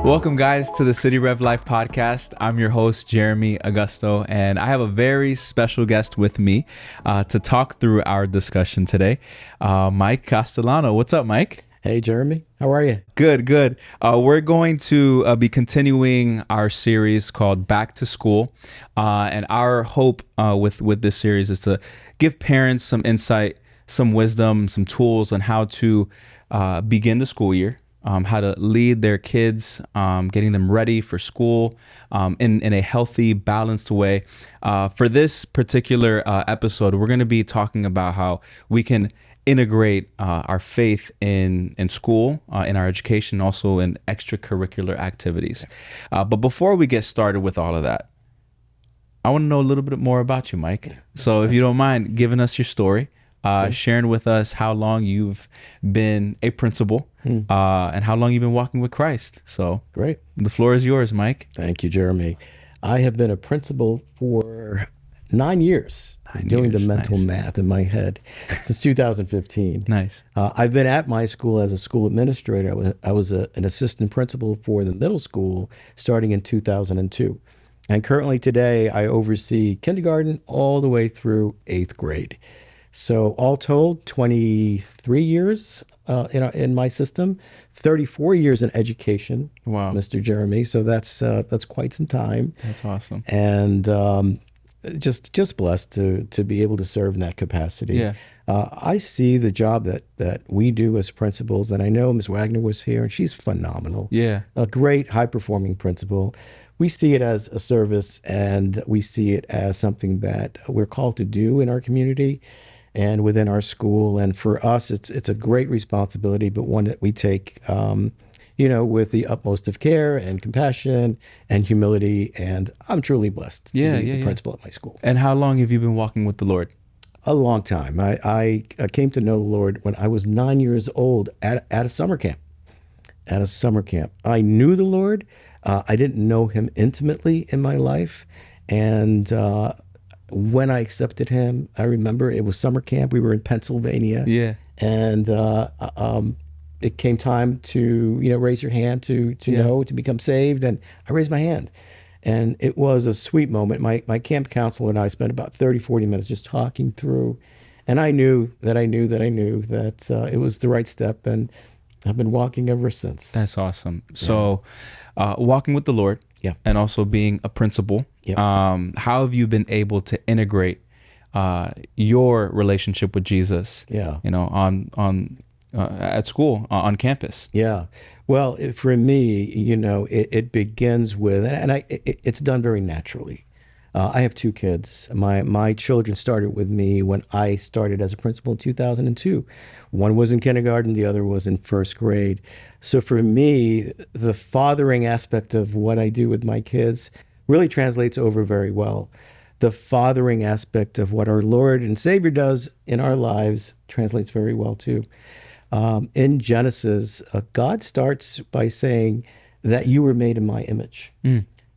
Welcome, guys, to the City Rev Life podcast. I'm your host, Jeremy Agosto, and I have a very special guest with me to talk through our discussion today, Mike Castellano. What's up, Mike? Hey, Jeremy. How are you? Good, good. We're going to be continuing our series called Back to School, and our hope with this series is to give parents some insight, some wisdom, some tools on how to begin the school year. How to lead their kids, getting them ready for school in a healthy, balanced way. For this particular episode, we're going to be talking about how we can integrate our faith in school, in our education, also in extracurricular activities. But before we get started with all of that, I want to know a little bit more about you, Mike. So if you don't mind giving us your story, sharing with us how long you've been a principal and how long you've been walking with Christ. So Great. The floor is yours, Mike. Thank you, Jeremy. I have been a principal for 9 years. Doing the mental math in my head since 2015. Nice. I've been at my school as a school administrator. I was an assistant principal for the middle school starting in 2002. And currently today, I oversee kindergarten all the way through 8th grade. So all told, 23 years in my system, 34 years in education. Wow, Mr. Jeremy. So that's quite some time. That's awesome. And just blessed to be able to serve in that capacity. Yeah. I see the job that we do as principals, and I know Ms. Wagner was here, and she's phenomenal. Yeah. A great, high-performing principal. We see it as a service, and we see it as something that we're called to do in our community and within our school. And for us, it's a great responsibility, but one that we take, with the utmost of care and compassion and humility. And I'm truly blessed to be the principal at my school. And how long have you been walking with the Lord? A long time. I came to know the Lord when I was 9 years old at a summer camp. At a summer camp. I knew the Lord. I didn't know him intimately in my life. And when I accepted him, I remember it was summer camp. We were in Pennsylvania. Yeah. And it came time to, raise your hand to become saved. And I raised my hand. And it was a sweet moment. My camp counselor and I spent about 30, 40 minutes just talking through. And I knew that it was the right step. And I've been walking ever since. That's awesome. Yeah. So walking with the Lord, and also being a principal, how have you been able to integrate your relationship with Jesus, at school, on campus? Yeah. Well, for me, it begins with, and it's done very naturally. I have 2 kids. My children started with me when I started as a principal in 2002. One was in kindergarten, the other was in 1st grade. So for me, the fathering aspect of what I do with my kids really translates over very well. The fathering aspect of what our Lord and Savior does in our lives translates very well too. In Genesis, God starts by saying that you were made in my image.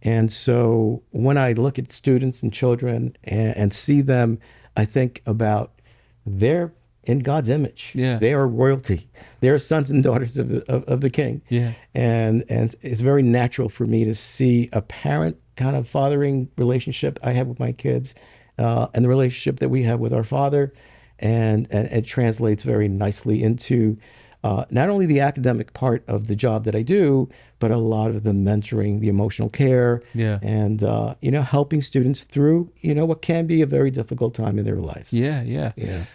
And so when I look at students and children and see them, I think about they're in God's image. Yeah. They are royalty. They're sons and daughters of the King. Yeah. And it's very natural for me to see a parent kind of fathering relationship I have with my kids, and the relationship that we have with our Father. And it translates very nicely into not only the academic part of the job that I do, but a lot of the mentoring, the emotional care, and helping students through what can be a very difficult time in their lives. Yeah.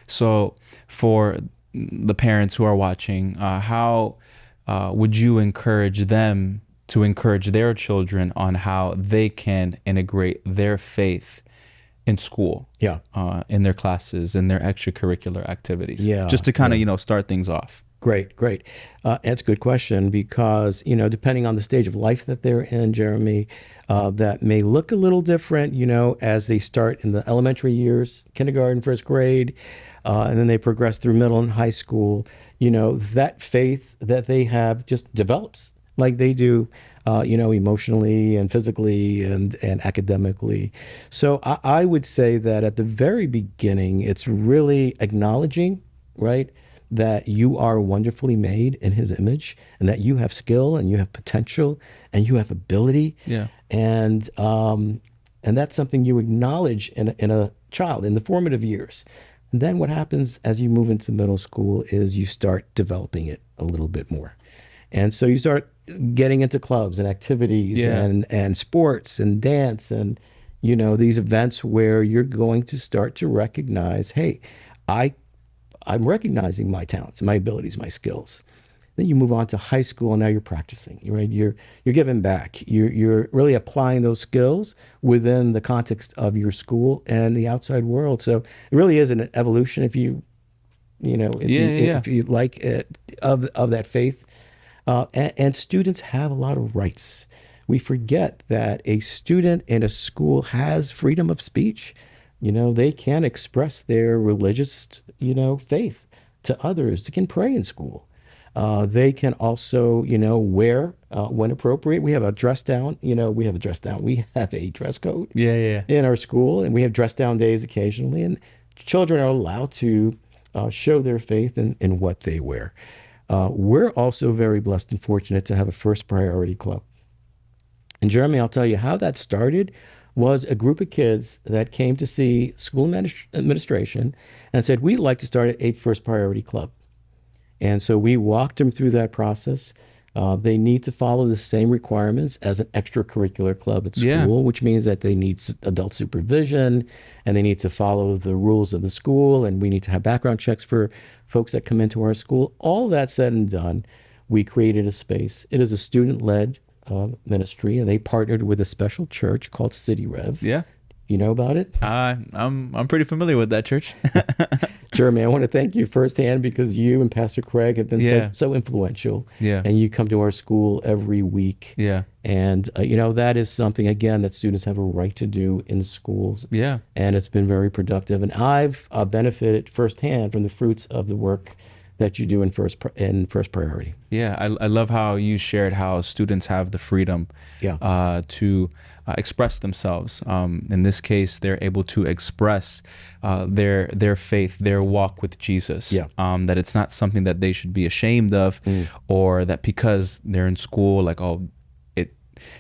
So for the parents who are watching, how would you encourage them to encourage their children on how they can integrate their faith in school, in their classes, in their extracurricular activities, just to kind of start things off? Great. That's a good question, because depending on the stage of life that they're in, Jeremy, that may look a little different as they start in the elementary years, kindergarten, 1st grade, and then they progress through middle and high school. That faith that they have just develops like they do emotionally and physically and academically. So I would say that at the very beginning, it's really acknowledging, right, that you are wonderfully made in his image and that you have skill and you have potential and you have ability. Yeah. And that's something you acknowledge in a child in the formative years. And then what happens as you move into middle school is you start developing it a little bit more. And so you start getting into clubs and activities Yeah. and sports and dance and these events where you're going to start to recognize, hey, I I'm recognizing my talents, my abilities, my skills. Then you move on to high school, and now you're practicing. Right? You're giving back. You're really applying those skills within the context of your school and the outside world. So it really is an evolution, if Yeah. Yeah. Yeah. if you like of that faith. And students have a lot of rights. We forget that a student in a school has freedom of speech. They can express their religious, faith to others. They can pray in school. They can also, wear when appropriate. We have a dress down. We have a dress down. We have a dress code Yeah. Yeah. in our school, and we have dress down days occasionally. And children are allowed to show their faith in what they wear. We're also very blessed and fortunate to have a first priority club. And Jeremy, I'll tell you how that started was a group of kids that came to see school administration and said, we'd like to start a first priority club. And so we walked them through that process. They need to follow the same requirements as an extracurricular club at Yeah. school, which means that they need adult supervision and they need to follow the rules of the school. And we need to have background checks for folks that come into our school. All that said and done, we created a space. It is a student-led ministry, and they partnered with a special church called City Rev. Yeah. You know about it? I'm pretty familiar with that church. Jeremy, I want to thank you firsthand because you and Pastor Craig have been Yeah. so influential. Yeah. And you come to our school every week. Yeah. And, that is something, again, that students have a right to do in schools. Yeah. And it's been very productive. And I've benefited firsthand from the fruits of the work that you do in first priority. Yeah, I love how you shared how students have the freedom to express themselves. In this case, they're able to express their faith, their walk with Jesus. Yeah. That it's not something that they should be ashamed of, or that because they're in school, like,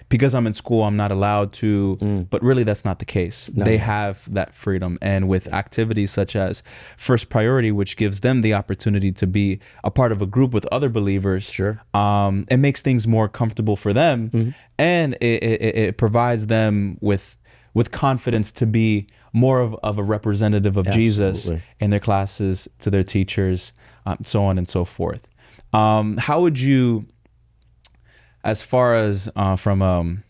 because I'm in school, I'm not allowed to, but really that's not the case. No. They have that freedom. And with activities such as First Priority, which gives them the opportunity to be a part of a group with other believers, Sure. It makes things more comfortable for them. And it provides them with confidence to be more of a representative of Jesus Absolutely. in their classes, to their teachers, so on and so forth. How would you, as far as from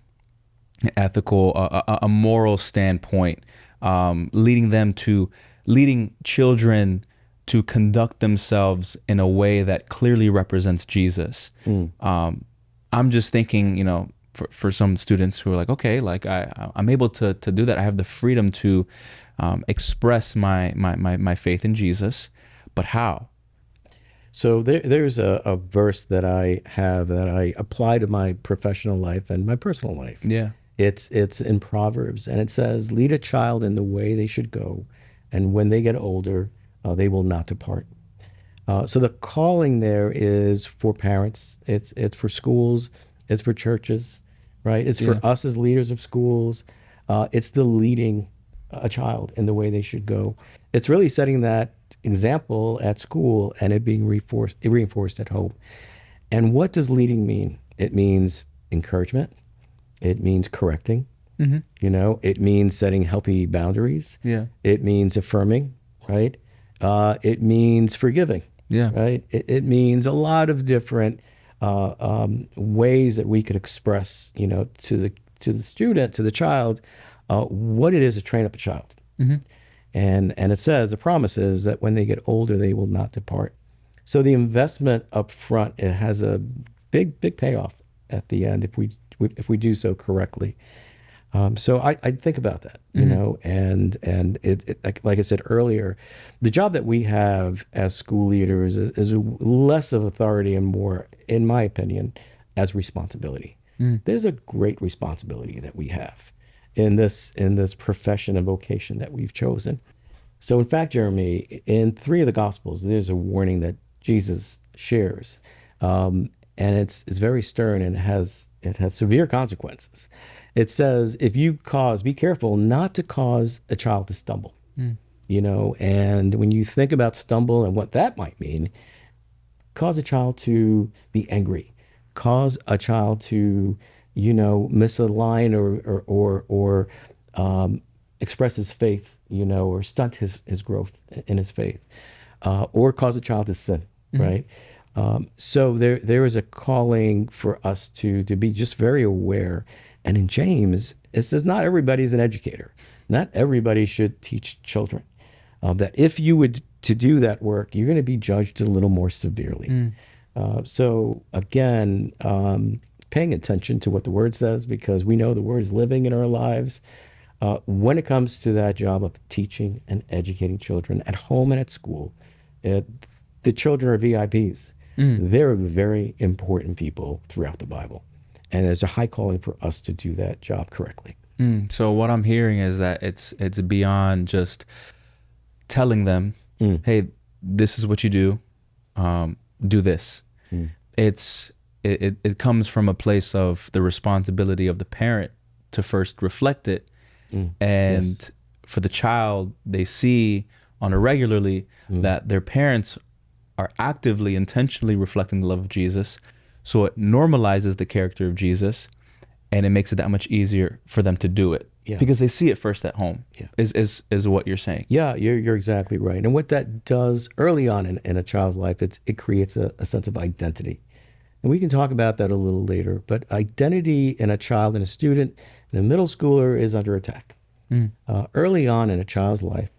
ethical, a moral standpoint, leading children to conduct themselves in a way that clearly represents Jesus? I'm just thinking, for some students who are like, okay, like I'm able to do that. I have the freedom to express my faith in Jesus, but how? So there's a verse that I have that I apply to my professional life and my personal life. Yeah. It's in Proverbs, and it says, "Lead a child in the way they should go, and when they get older, they will not depart." So the calling there is for parents. It's for schools. It's for churches, right? It's for us as leaders of schools. It's the leading a child in the way they should go. It's really setting that example at school and it being reinforced at home. And what does leading mean? It means encouragement. It means correcting. It means setting healthy boundaries. Yeah. It means affirming, right? It means forgiving. Yeah. Right. It means a lot of different ways that we could express, to the student, to the child, what it is to train up a child. And it says, the promise is that when they get older, they will not depart. So the investment up front, it has a big payoff at the end if we do so correctly. So I think about that, and it like I said earlier, the job that we have as school leaders is less of authority and more, in my opinion, as responsibility. There's a great responsibility that we have in this profession and vocation that we've chosen. So in fact, Jeremy, in 3 of the Gospels, there's a warning that Jesus shares, and it's very stern and it has severe consequences. It says, if you cause, be careful not to cause a child to stumble. And when you think about stumble and what that might mean, cause a child to be angry, cause a child to, miss a line or express his faith, or stunt his growth in his faith, or cause a child to sin, right? So there is a calling for us to be just very aware. And in James, it says not everybody's an educator. Not everybody should teach children. That if you would to do that work, you're going to be judged a little more severely. So again, paying attention to what the word says, because we know the word is living in our lives. When it comes to that job of teaching and educating children at home and at school, the children are VIPs. They're very important people throughout the Bible. And there's a high calling for us to do that job correctly. So what I'm hearing is that it's beyond just telling them, hey, this is what you do. Do this. It comes from a place of the responsibility of the parent to first reflect it. And Yes. for the child, they see on a regularly that their parents are actively, intentionally reflecting the love of Jesus. So it normalizes the character of Jesus, and it makes it that much easier for them to do it. Yeah. Because they see it first at home. Yeah. Is what you're saying. Yeah, you're exactly right. And what that does early on in a child's life, it creates a sense of identity. And we can talk about that a little later. But identity in a child and a student and a middle schooler is under attack. Early on in a child's life,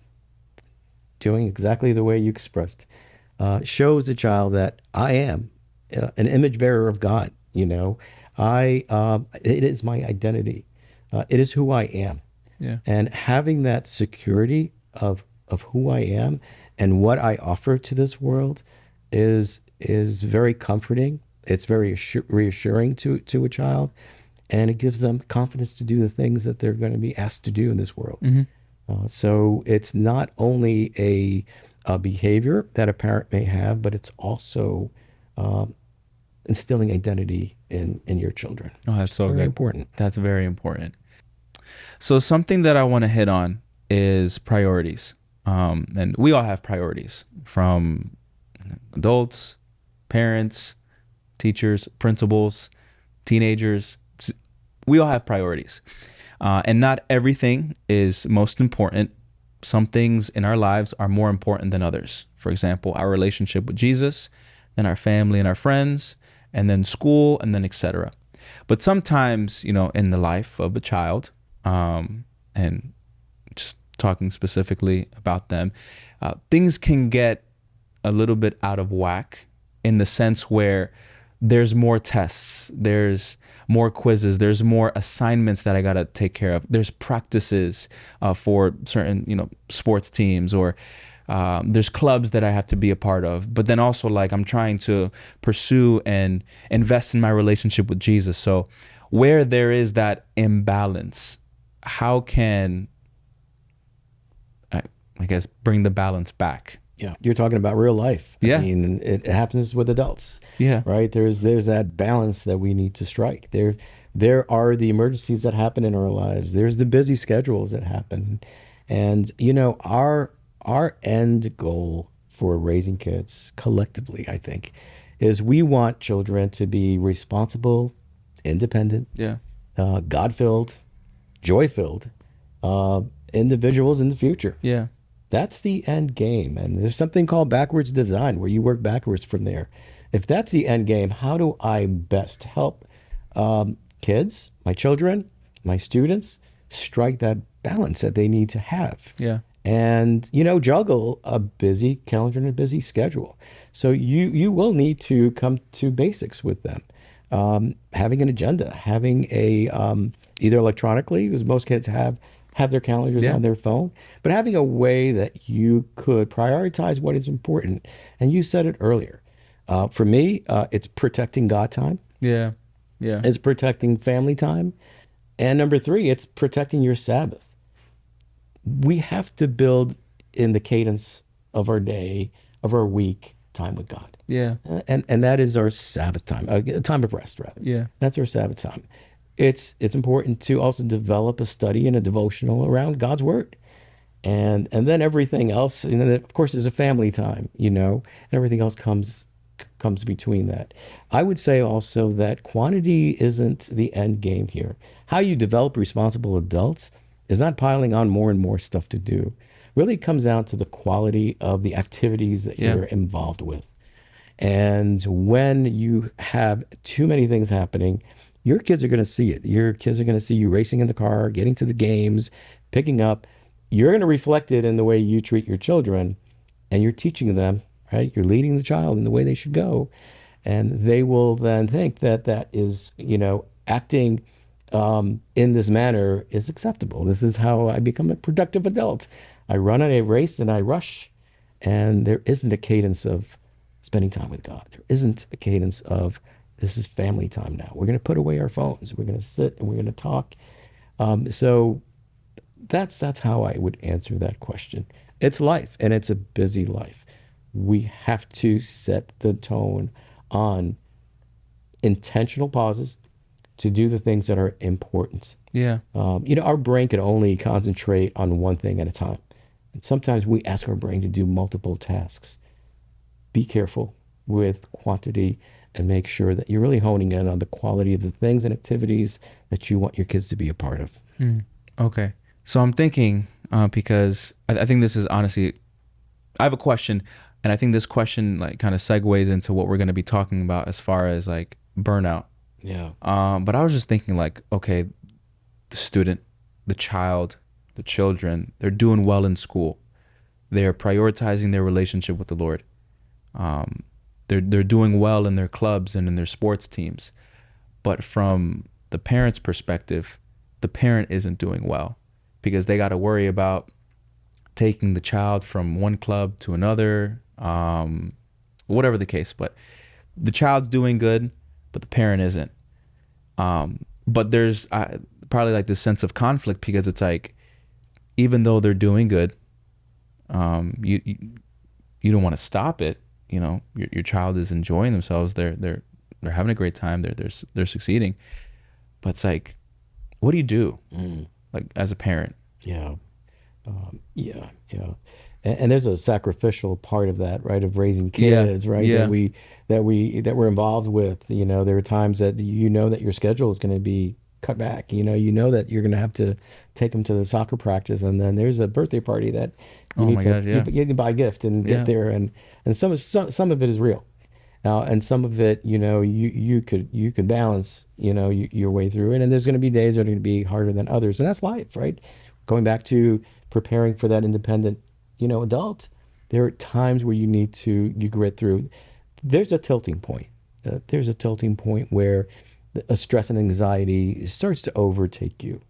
doing exactly the way you expressed, shows the child that I am an image bearer of God. It is my identity. It is who I am. Yeah. And having that security of who I am and what I offer to this world is very comforting. It's very reassuring to a child, and it gives them confidence to do the things that they're going to be asked to do in this world. So it's not only a behavior that a parent may have, but it's also instilling identity in your children. Oh, that's so Very good. important. That's very important. So something that I want to hit on is priorities. And we all have priorities, from adults, parents, teachers, principals, teenagers. We all have priorities. And not everything is most important. Some things in our lives are more important than others. For example, our relationship with Jesus, then our family and our friends, and then school, and then etc. But sometimes, in the life of a child, and just talking specifically about them, things can get a little bit out of whack, in the sense where there's more tests, there's more quizzes, there's more assignments that I got to take care of. There's practices for certain, sports teams, or there's clubs that I have to be a part of. But then also, like, I'm trying to pursue and invest in my relationship with Jesus. So where there is that imbalance, how can I guess bring the balance back? Yeah, you're talking about real life. Yeah. I mean, it happens with adults. Yeah. Right. There's that balance that we need to strike. There are the emergencies that happen in our lives. There's the busy schedules that happen, and our end goal for raising kids collectively, I think, is we want children to be responsible, independent, Yeah. God-filled, joy-filled individuals in the future. Yeah. That's the end game. And there's something called backwards design, where you work backwards from there. If that's the end game, how do I best help kids, my children, my students, strike that balance that they need to have? Yeah. And, juggle a busy calendar and a busy schedule. So you will need to come to basics with them. Having an agenda, having either electronically, because most kids have their calendars Yeah. on their phone, but having a way that you could prioritize what is important. And you said it earlier. For me, it's protecting God time. Yeah. Yeah. It's protecting family time. And number 3, it's protecting your Sabbath. We have to build in the cadence of our day, of our week, time with God. Yeah. And that is our Sabbath time, a time of rest rather. Yeah. That's our Sabbath time. It's important to also develop a study and a devotional around God's word. And then everything else, of course, is a family time, and everything else comes between that. I would say also that quantity isn't the end game here. How you develop responsible adults is not piling on more and more stuff to do. Really comes down to the quality of the activities that Yeah. you're involved with. And when you have too many things happening, your kids are going to see it. Your kids are going to see you racing in the car, getting to the games, picking up. You're going to reflect it in the way you treat your children, and you're teaching them, right? You're leading the child in the way they should go. And they will then think that that is, acting in this manner is acceptable. This is how I become a productive adult. I run a race and I rush, and there isn't a cadence of spending time with God. There isn't a cadence of this is family time now. We're going to put away our phones. We're going to sit and we're going to talk. So that's how I would answer that question. It's life, and it's a busy life. We have to set the tone on intentional pauses to do the things that are important. Yeah. Our brain can only concentrate on one thing at a time. And sometimes we ask our brain to do multiple tasks. Be careful with quantity and make sure that you're really honing in on the quality of the things and activities that you want your kids to be a part of. Okay. So I'm thinking, because I think this is honestly, I have a question, and I think this question like kind of segues into what we're going to be talking about as far as like burnout. Yeah. But I was just thinking like, okay, the student, the child, the children, they're doing well in school. They're prioritizing their relationship with the Lord. They're doing well in their clubs and in their sports teams. But from the parent's perspective, the parent isn't doing well because they got to worry about taking the child from one club to another, whatever the case. But the child's doing good, but the parent isn't. But there's probably like this sense of conflict because it's like, even though they're doing good, you don't want to stop it. Your child is enjoying themselves. They're having a great time. They're succeeding. But it's like, what do you do, like as a parent? Yeah. Yeah. And there's a sacrificial part of that, right? Of raising kids, right? Yeah. That we're involved with. There are times that that your schedule is going to be cut back. You know that you're going to have to take them to the soccer practice, and then there's a birthday party that you Oh need my to God, yeah. you can buy a gift and get Yeah. there, and some of it is real. And some of it, you could balance, your way through it. And there's going to be days that are going to be harder than others, and that's life, right? Going back to preparing for that independent, adult, there are times where you grit through. There's a tilting point. There's a tilting point where a stress and anxiety starts to overtake you.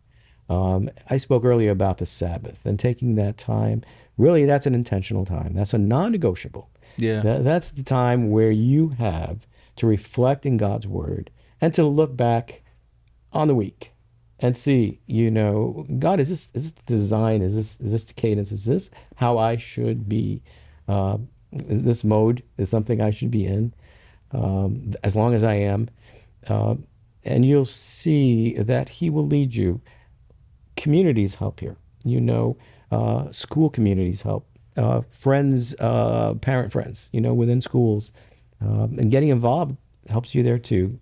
I spoke earlier about the Sabbath and taking that time. Really, that's an intentional time. That's a non-negotiable. Yeah. That's the time where you have to reflect in God's word and to look back on the week and see, God, is this the design? Is this the cadence? Is this how I should be? This mode is something I should be in, as long as I am. And you'll see that He will lead you. Communities help here. School communities help. Friends, parent friends, within schools. And getting involved helps you there too,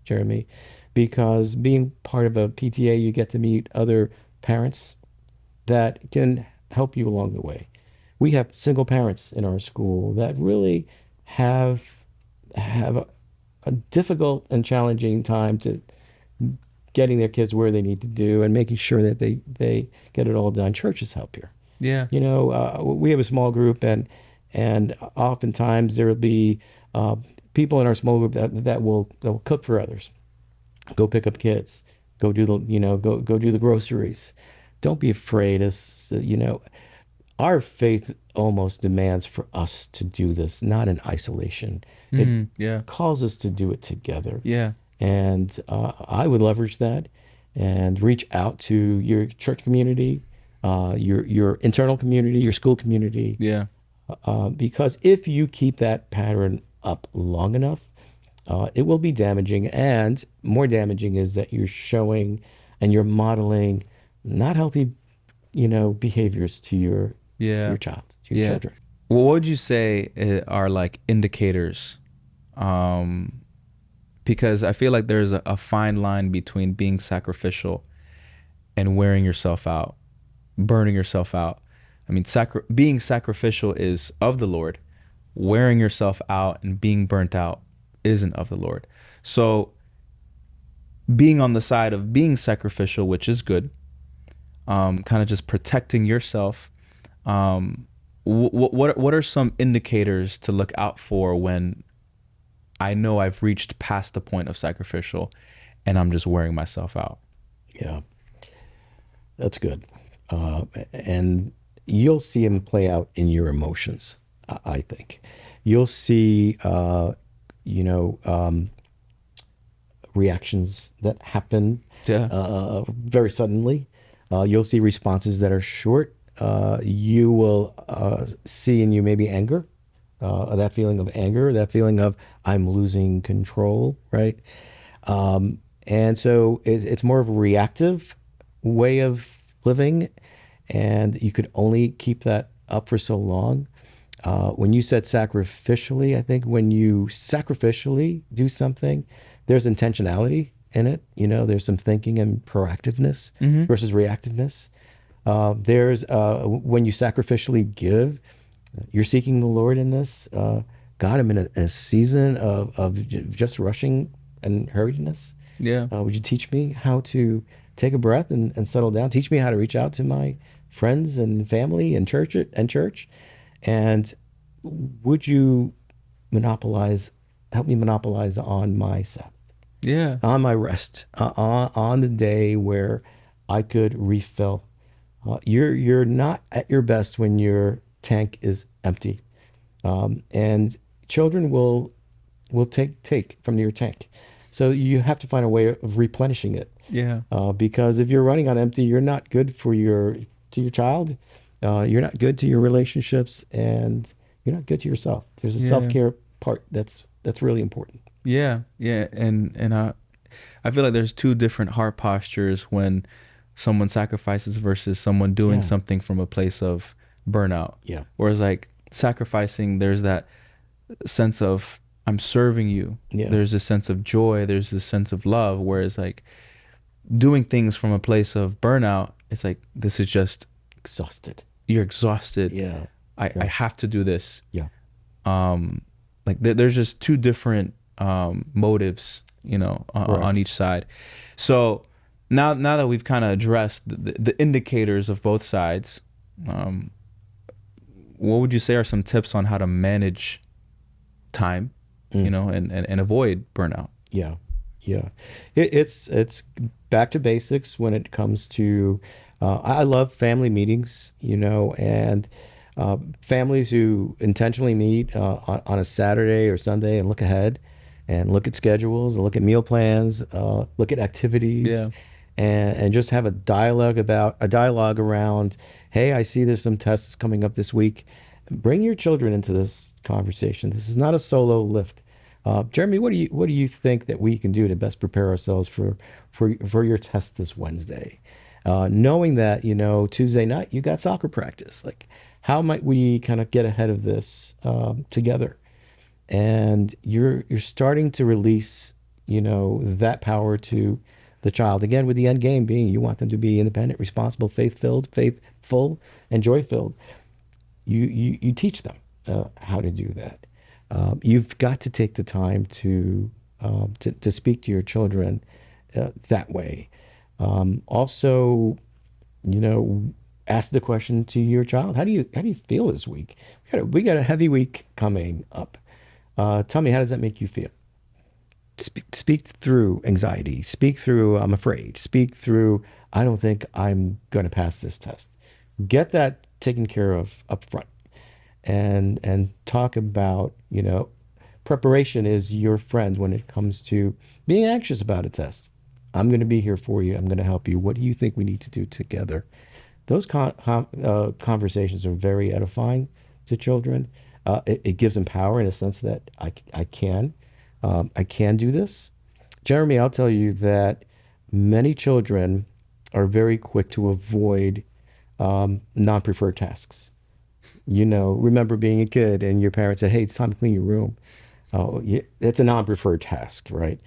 Jeremy, because being part of a PTA, you get to meet other parents that can help you along the way. We have single parents in our school that really have a difficult and challenging time to getting their kids where they need to do and making sure that they get it all done. Churches help here. Yeah. We have a small group, and oftentimes there will be people in our small group that will cook for others, go pick up kids, go do go do the groceries. Don't be afraid. Our faith almost demands for us to do this, not in isolation. It Yeah. calls us to do it together. Yeah. And I would leverage that and reach out to your church community, your internal community, your school community. Yeah. Because if you keep that pattern up long enough, it will be damaging. And more damaging is that you're showing and you're modeling not healthy, behaviors to Yeah. your child, to your Yeah. children. Well, what would you say are like indicators? Um, because I feel like there's a fine line between being sacrificial and wearing yourself out, burning yourself out. I mean, being sacrificial is of the Lord. Wearing yourself out and being burnt out isn't of the Lord. So, being on the side of being sacrificial, which is good, kind of just protecting yourself. Um, what are some indicators to look out for when I know I've reached past the point of sacrificial and I'm just wearing myself out? Yeah, that's good. And you'll see them play out in your emotions, I think. You'll see, you know, um, reactions that happen Yeah. very suddenly. You'll see responses that are short. You will see in you maybe anger, that feeling of anger, that feeling of I'm losing control, right? And so it's more of a reactive way of living, and you could only keep that up for so long. When you said sacrificially, I think when you sacrificially do something, there's intentionality in it. There's some thinking and proactiveness Mm-hmm. versus reactiveness. There's when you sacrificially give, you're seeking the Lord in this. God, I'm in a season of just rushing and hurriedness. Yeah. Would you teach me how to take a breath and settle down? Teach me how to reach out to my friends and family and church. And would you monopolize, help me monopolize on my Sabbath, Yeah. on my rest, on the day where I could refill. You're not at your best when your tank is empty, and children will take from your tank. So you have to find a way of replenishing it. Yeah. Because if you're running on empty, you're not good for your child. You're not good to your relationships, and you're not good to yourself. There's a self Yeah. care part that's really important. Yeah. Yeah. And I feel like there's two different heart postures when someone sacrifices versus someone doing Yeah, something from a place of burnout. yeah, Whereas like sacrificing, there's that sense of I'm serving you. yeah. There's a sense of joy. There's this sense of love. Whereas like doing things from a place of burnout, it's like this is just Exhausted. you're exhausted. Yeah, I yeah, have to do this. yeah. Um, like there's just two different motives, on Correct. each side. So now that we've kind of addressed the indicators of both sides, um, what would you say are some tips on how to manage time, Mm. and avoid burnout? Yeah, yeah. It's back to basics when it comes to. I love family meetings, and families who intentionally meet on a Saturday or Sunday and look ahead, and look at schedules and look at meal plans, look at activities, Yeah. and just have a dialogue around. Hey, I see there's some tests coming up this week. Bring your children into this conversation. This is not a solo lift. Jeremy, what do you think that we can do to best prepare ourselves for your test this Wednesday? Knowing that Tuesday night you got soccer practice, like how might we kind of get ahead of this together? And you're starting to release that power to the child again, with the end game being you want them to be independent, responsible, faithful, and joy filled. You teach them how to do that. You've got to take the time to speak to your children that way. Also, you know, ask the question to your child: How do you feel this week? We got a heavy week coming up. Tell me, how does that make you feel? Speak through anxiety. Speak through I'm afraid. Speak through I don't think I'm going to pass this test. Get that taken care of up front, and talk about preparation is your friend when it comes to being anxious about a test. I'm going to be here for you. I'm going to help you. What do you think we need to do together? Those conversations are very edifying. to children. It gives them power in a sense that I can do this. Jeremy, I'll tell you that many children are very quick to avoid non-preferred tasks. Remember being a kid and your parents said, "Hey, it's time to clean your room." Oh, yeah, it's a non-preferred task, right?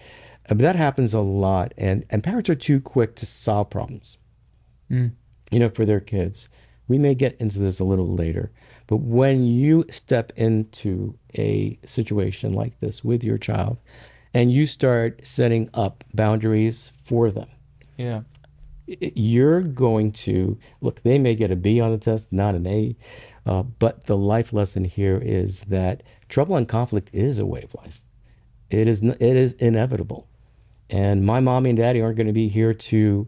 But that happens a lot, and parents are too quick to solve problems, Mm. for their kids. We may get into this a little later, but when you step into a situation like this with your child and you start setting up boundaries for them, Yeah. you're going to look, they may get a B on the test, not an A, but the life lesson here is that trouble and conflict is a way of life. It is inevitable. And my mommy and daddy aren't going to be here to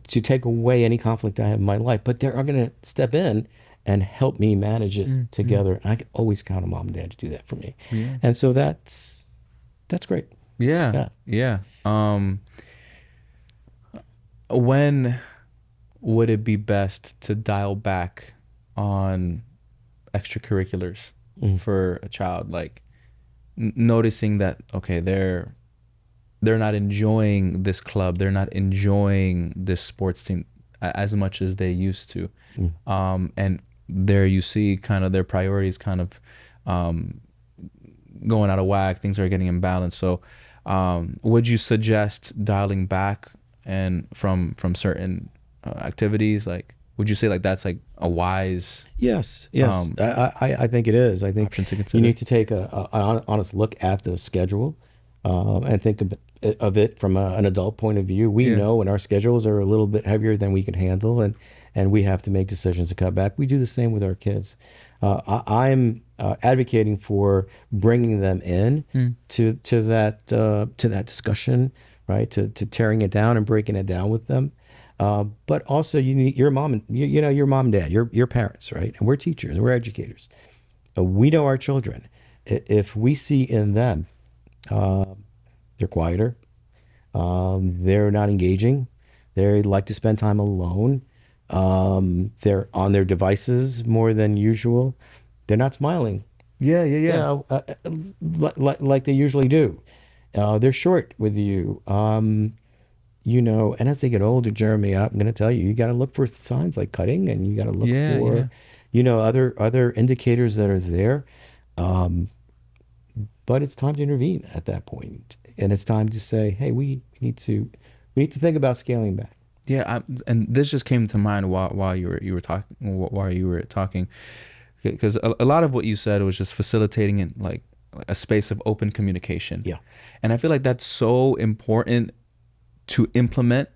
take away any conflict I have in my life, but they are going to step in and help me manage it Mm. Mm. together. And I can always count on mom and dad to do that for me. Yeah. And so that's great. Yeah. Yeah. Yeah. When would it be best to dial back on extracurriculars Mm. for a child? Like noticing that, okay, they're not enjoying this club, they're not enjoying this sports team as much as they used to. Mm. And there you see kind of their priorities kind of um, going out of whack. Things are getting imbalanced. So, would you suggest dialing back and from certain activities? Like, would you say like that's like a wise Yes. um, I think it is. I think option to you consider? need to take an honest look at the schedule and think of it from an adult point of view. We Yeah. know when our schedules are a little bit heavier than we can handle, and we have to make decisions to cut back. We do the same with our kids. I'm advocating for bringing them in Mm. to that discussion, right? To tearing it down and breaking it down with them. But also, you need your mom and your mom and dad, your parents, right? And we're teachers, we're educators. We know our children. If we see in them uh, they're quieter, they're not engaging, they like to spend time alone, they're on their devices more than usual, they're not smiling, Yeah. Yeah. you Yeah. know, like they usually do. They're short with you. And as they get older, Jeremy, I'm going to tell you, you got to look for signs like cutting, and you got to look Yeah. for, Yeah. other indicators that are there. Um, but it's time to intervene at that point, and it's time to say, hey, we need to think about scaling back. Yeah, and this just came to mind while you were talking, because a lot of what you said was just facilitating in like a space of open communication, Yeah. and I feel like that's so important to implement,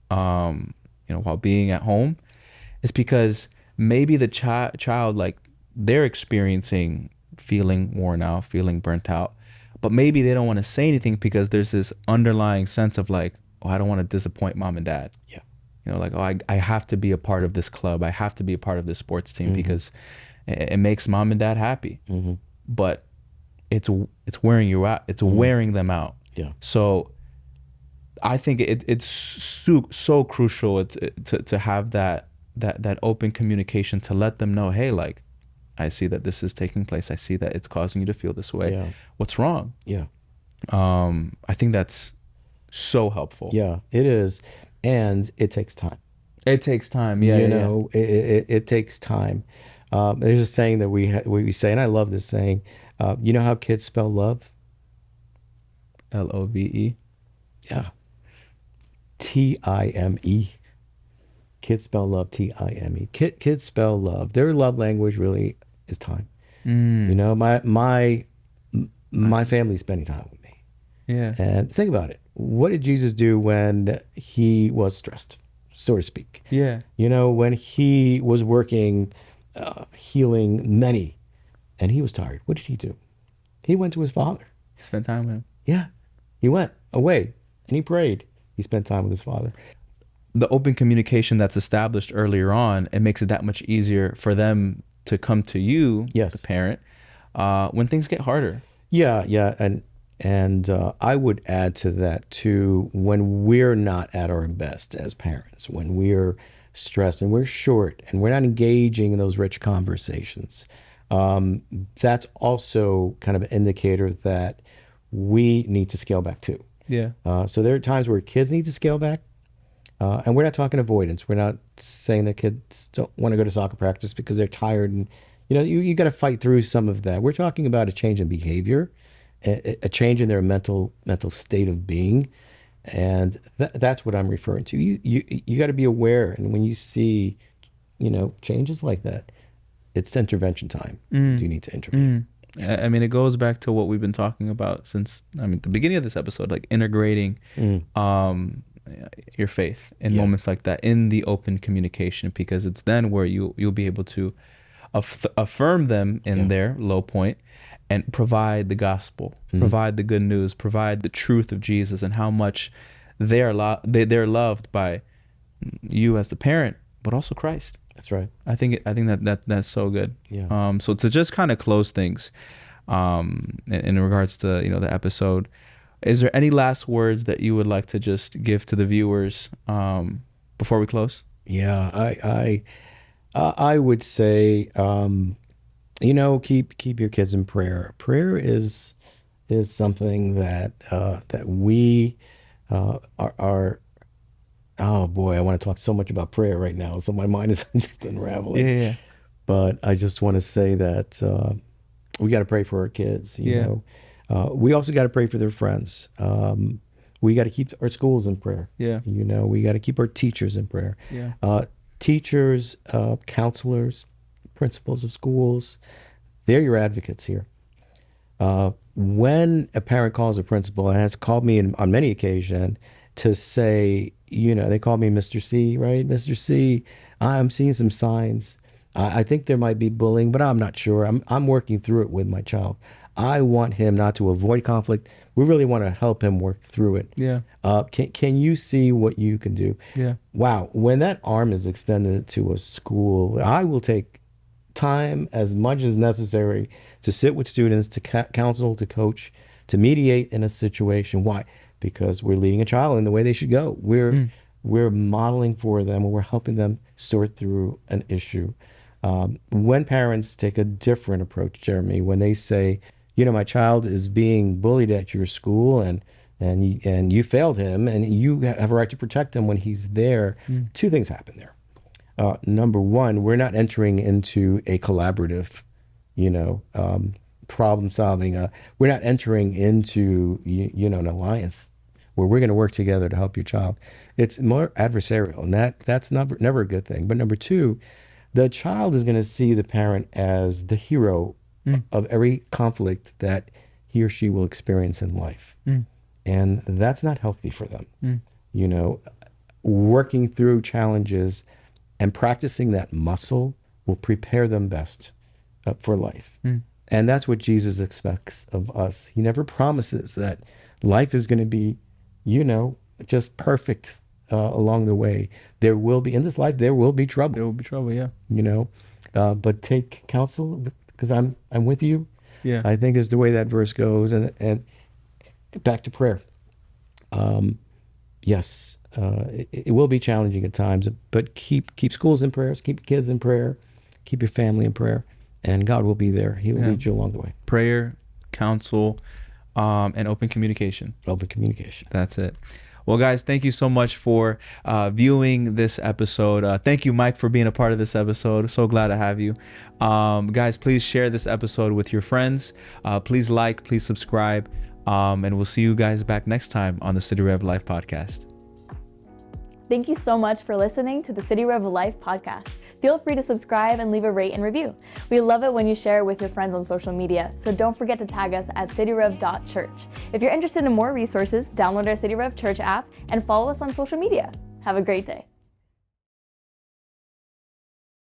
while being at home, is because maybe the child, like, they're experiencing feeling worn out, feeling burnt out, but maybe they don't want to say anything because there's this underlying sense of like, oh, I don't want to disappoint mom and dad. Yeah. Like, oh, I have to be a part of this club. I have to be a part of this sports team Hmm. because it makes mom and dad happy. Hmm. But it's wearing you out. It's Hmm. wearing them out. Yeah. So I think it's so crucial to have that open communication, to let them know, hey, like, I see that this is taking place. I see that it's causing you to feel this way. Yeah. What's wrong? Yeah. I think that's so helpful. Yeah. It is, and it takes time. It takes time. Yeah, yeah, yeah. It takes time. There's a saying that we say, and I love this saying. You know how kids spell love? Love. Yeah. Time. Kids spell love Time. Kids spell love. Their love language really is time. Mm, My family's spending time with me. yeah. And think about it. What did Jesus do when he was stressed, so to speak? Yeah. When he was working, healing many, and he was tired, what did he do? He went to his father. Spend time with him. Yeah. He went away and he prayed. He spent time with his father. The open communication that's established earlier on, it makes it that much easier for them to come to you, the Yes. parent, when things get harder. Yeah, yeah, and I would add to that too, when we're not at our best as parents, when we're stressed and we're short and we're not engaging in those rich conversations, that's also kind of an indicator that we need to scale back too. Yeah. So there are times where kids need to scale back. And we're not talking avoidance. We're not saying that kids don't want to go to soccer practice because they're tired. And, you got to fight through some of that. We're talking about a change in behavior, a change in their mental state of being. And that's what I'm referring to. You got to be aware. And when you see, changes like that, it's intervention time. You need to intervene. I mean, it goes back to what we've been talking about since, the beginning of this episode, like integrating your faith in moments like that in the open communication, because it's then where you'll be able to affirm them in their low point and provide the gospel, provide the good news, provide the truth of Jesus and how much they're loved by you as the parent, but also Christ. That's right. I think that's so good. Yeah. So to just kind of close things, in regards to the episode, is there any last words that you would like to just give to the viewers before we close? Yeah, I would say, keep your kids in prayer. Prayer is something that we are. Oh boy, I want to talk so much about prayer right now, so my mind is just unraveling. Yeah. But I just want to say that we got to pray for our kids. You know, we also got to pray for their friends. We got to keep our schools in prayer. Yeah. We got to keep our teachers in prayer. Yeah. Teachers, counselors, principals of schools, they're your advocates here. When a parent calls a principal, and has called me on many occasions to say, they call me Mr. C, right? Mr. C, I'm seeing some signs. I think there might be bullying, but I'm not sure. I'm working through it with my child. I want him not to avoid conflict. We really want to help him work through it. Yeah. Can you see what you can do? Yeah. Wow. When that arm is extended to a school, I will take time as much as necessary to sit with students, to counsel, to coach, to mediate in a situation. Why? Because we're leading a child in the way they should go. We're modeling for them, and we're helping them sort through an issue. When parents take a different approach, Jeremy, when they say, my child is being bullied at your school, and you failed him, and you have a right to protect him when he's there, two things happen there. Number one, we're not entering into a collaborative, problem solving. We're not entering into, an alliance where we're going to work together to help your child. It's more adversarial, and that's never a good thing. But number two, the child is going to see the parent as the hero of every conflict that he or she will experience in life. And that's not healthy for them. Working through challenges and practicing that muscle will prepare them best for life. And that's what Jesus expects of us. He never promises that life is going to be, just perfect along the way. There will be, in this life, there will be trouble. There will be trouble, yeah. But take counsel because I'm with you. Yeah. I think is the way that verse goes. And back to prayer. Yes, it will be challenging at times, but keep schools in prayer, keep kids in prayer, keep your family in prayer, and God will be there. He will lead you along the way. Prayer, counsel, and open communication. Open communication. That's it. Well, guys, thank you so much for viewing this episode. Thank you, Mike, for being a part of this episode. So glad to have you. Guys, please share this episode with your friends. Please like, please subscribe. And we'll see you guys back next time on the City Rev Life podcast. Thank you so much for listening to the City Rev Life podcast. Feel free to subscribe and leave a rate and review. We love it when you share it with your friends on social media, so don't forget to tag us at cityrev.church. If you're interested in more resources, download our City Rev Church app and follow us on social media. Have a great day.